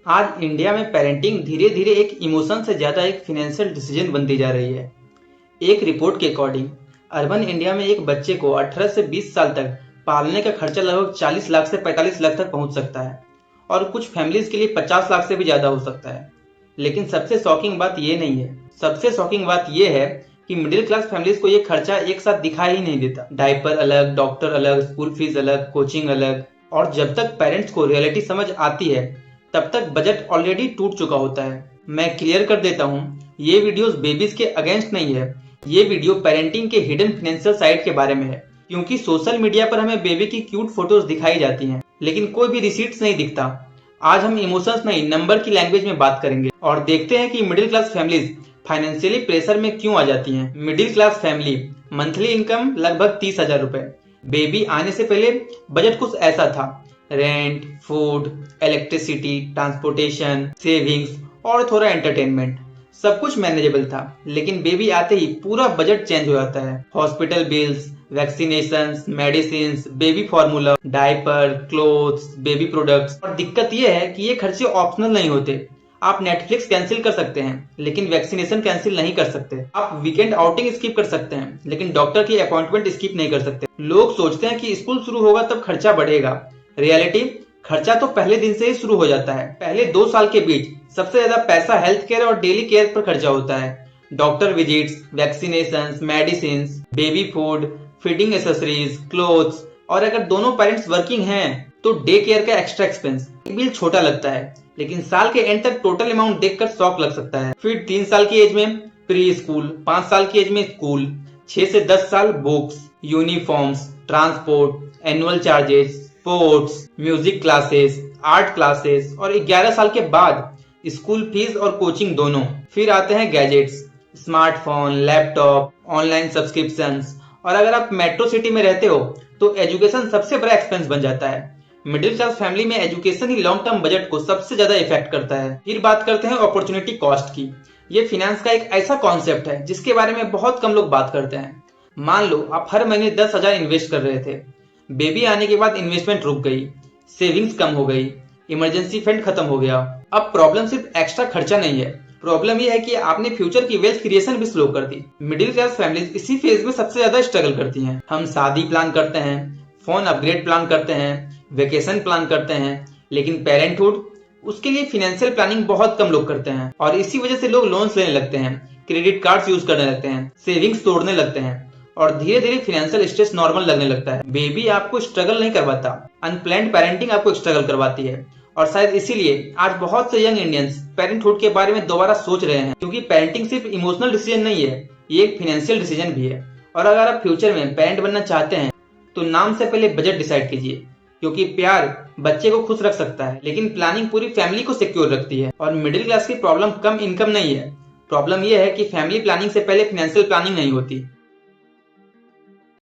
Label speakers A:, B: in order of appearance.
A: आज इंडिया में पेरेंटिंग धीरे धीरे एक इमोशन से ज्यादा एक फाइनेंशियल डिसीजन बनती जा रही है। एक रिपोर्ट के अकॉर्डिंग अर्बन इंडिया में एक बच्चे को 18 से 20 साल तक पालने का खर्चा लगभग 40 लाख से 45 लाख तक पहुंच सकता है और कुछ फैमिलीज के लिए 50 लाख से भी ज्यादा हो सकता है। लेकिन सबसे शॉकिंग बात ये नहीं है। सबसे शॉकिंग बात ये है कि मिडिल क्लास फैमिलीज को ये खर्चा एक साथ दिखाई ही नहीं देता। डायपर अलग, डॉक्टर अलग, स्कूल फीस अलग, कोचिंग अलग। और जब तक पेरेंट्स को रियलिटी समझ आती है तब तक बजट ऑलरेडी टूट चुका होता है। मैं क्लियर कर देता हूँ, ये वीडियोस बेबीज के अगेंस्ट नहीं है। ये वीडियो पेरेंटिंग के हिडन फाइनेंशियल साइड के बारे में है। क्योंकि सोशल मीडिया पर हमें बेबी की क्यूट फोटोज दिखाई जाती हैं, लेकिन कोई भी रिसीट्स नहीं दिखता। आज हम इमोशंस नहीं, नंबर की लैंग्वेज में बात करेंगे और देखते हैं कि middle class families financially pressure में क्यों आ जाती हैं। Middle class family monthly income लगभग 30,000 रुपए। बेबी आने से पहले बजट कुछ ऐसा था। Rent, food, electricity, transportation, savings और थोड़ा एंटरटेनमेंट, सब कुछ मैनेजेबल था। लेकिन बेबी आते ही पूरा बजट चेंज हो जाता है। Hospital bills, vaccinations, medicine, baby formula, diaper, clothes, baby products. और दिक्कत यह है कि ये खर्चे ऑप्शनल नहीं होते। आप नेटफ्लिक्स कैंसिल कर सकते हैं लेकिन वैक्सीनेशन कैंसिल नहीं कर सकते। आप वीकेंड आउटिंग स्किप कर सकते हैं लेकिन डॉक्टर की अपॉइंटमेंट स्किप नहीं कर सकते। लोग सोचते हैं कि स्कूल शुरू होगा तब खर्चा बढ़ेगा। रियलिटी, खर्चा तो पहले दिन से ही शुरू हो जाता है। पहले 2 साल के बीच सबसे ज्यादा पैसा हेल्थ केयर और डेली केयर पर खर्चा होता है। Doctor visits, vaccination, medicine, baby food, feeding accessories, clothes. और अगर दोनों पेरेंट्स वर्किंग हैं तो डे केयर का एक्स्ट्रा एक्सपेंस। बिल छोटा लगता है लेकिन साल के एंड तक टोटल अमाउंट देखकर शॉक लग सकता है। फिर 3 साल की एज में प्री स्कूल, 5 साल की एज में स्कूल, 6 से 10 साल books, uniforms, transport, annual charges, sports, music classes, art classes और 11 साल के बाद स्कूल फीस और कोचिंग दोनों। फिर आते हैं gadgets, smartphone, laptop, online subscriptions. और अगर आप मेट्रो सिटी में रहते हो तो एजुकेशन सबसे बड़ा एक्सपेंस बन जाता है। मिडिल क्लास फैमिली में एजुकेशन ही लॉन्ग टर्म बजट को सबसे ज्यादा इफेक्ट करता है। फिर बात करते हैं अपॉर्चुनिटी कॉस्ट की। ये फाइनेंस का एक ऐसा कॉन्सेप्ट है जिसके बारे में बहुत कम लोग बात करते हैं। मान लो आप हर महीने 10,000 इन्वेस्ट कर रहे थे। बेबी आने के बाद इन्वेस्टमेंट रुक गई, सेविंग्स कम हो गई, इमरजेंसी फंड खत्म हो गया। अब प्रॉब्लम सिर्फ एक्स्ट्रा खर्चा नहीं है, प्रॉब्लम यह है कि आपने फ्यूचर की वेल्थ क्रिएशन भी स्लो कर दी। मिडिल क्लास फैमिलीज इसी फेज में सबसे ज्यादा स्ट्रगल करती हैं। हम शादी प्लान करते हैं, फोन अपग्रेड प्लान करते हैं, वेकेशन प्लान करते हैं, लेकिन पेरेंटहुड, उसके लिए फाइनेंशियल प्लानिंग बहुत कम लोग करते हैं। और इसी वजह से लोग लोन्स लेने लगते हैं, क्रेडिट कार्ड्स यूज करने लगते हैं, सेविंग्स तोड़ने लगते हैं और धीरे धीरे फाइनेंशियल स्ट्रेस नॉर्मल लगने लगता है। बेबी आपको स्ट्रगल नहीं करवाता, अनप्लान्ड पेरेंटिंग आपको स्ट्रगल करवाती है। और शायद इसीलिए आज बहुत से यंग इंडियंस पेरेंटहुड के बारे में दोबारा सोच रहे हैं, क्योंकि पेरेंटिंग सिर्फ इमोशनल डिसीजन नहीं है, ये एक फाइनेंशियल डिसीजन भी है। और अगर आप फ्यूचर में पेरेंट बनना चाहते हैं तो नाम से पहले बजट डिसाइड कीजिए, क्योंकि प्यार बच्चे को खुश रख सकता है लेकिन प्लानिंग पूरी फैमिली को सिक्योर रखती है। और मिडिल क्लास की प्रॉब्लम कम इनकम नहीं है, प्रॉब्लम यह है कि फैमिली प्लानिंग से पहले फाइनेंशियल प्लानिंग नहीं होती।